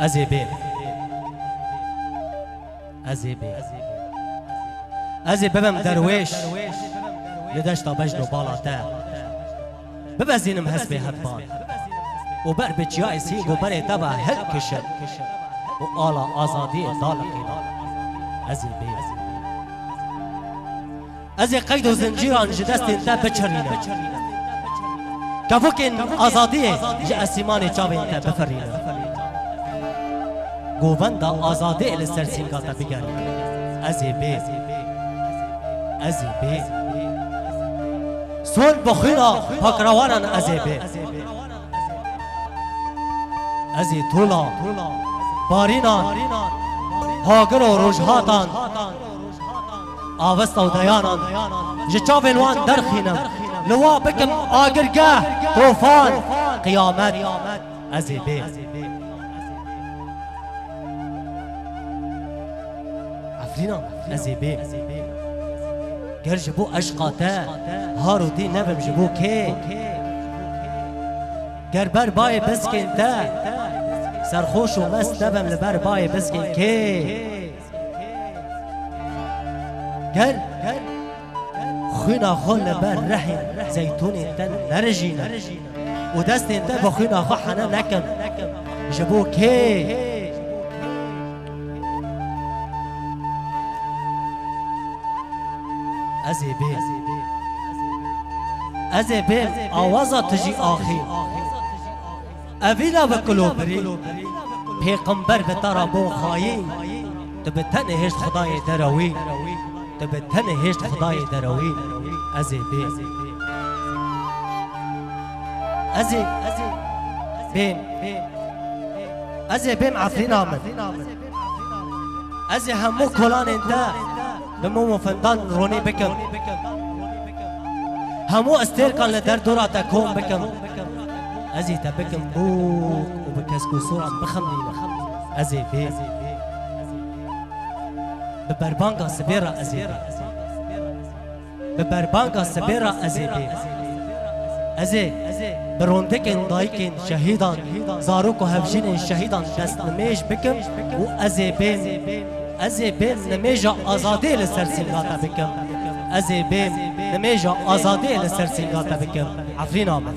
ازيبي ازيبي ازيبي ببم درويش لدشتا بجنو بالاتا ببزين مهسبي هدبان وبر بجياي سيق وبري تبع هالكشن وقالا آزادي دالقينا ازيبي ازي قيد وزنجيران جدست انتا بچرينا كفوكين آزادي جاء سيماني چاوي انتا بفرينا گووندا آزادی لسرسینگاتا بگری ازیبی ازیبی سول بخینا پاکروانان ازیبی ازی تولا بارینان هاگر و روژهاتان آوستا و دیانان جچاوین وان درخینم لوا بکم آگرگاه توفان قیامت ازیبی عفرينا ازيبي قال جبو اشقاتا هارو دي نبم جبو كي قال بر باي بسكن تا سرخوش ومس نبم لبر باي بسكن كي قال خوينا خول لبر رحم زيتوني تن نرجينا ودست انت بخوينا خو حنا نكم جبو كي ازيبي ازيبي آوازا تجي آخي أفيلا بكلوبري پیغمبر بتارا بو خاين تبتن هشت خداي دروي تبتن هشت خداي دروي ازيبي ازي بيم عفرينا من ازي همو كولان انت دمو فندان روني بكم همو استير كان لدر دورا تكون بكم ازي تبكم بوك وبكسكو سورة بخملينا ازي بي ببربانغا سبيرا ازي بي ببربانغا سبيرا ازي بي ازي بروندكن دايكن شهيدان زاروكو هفجين شهيدان دست نميش بكم وازي بي ازي بيم نميجا آزادي لسرسنگاتا بكم ازي بيم نميجا آزادي لسرسنگاتا بكم عفرين آمد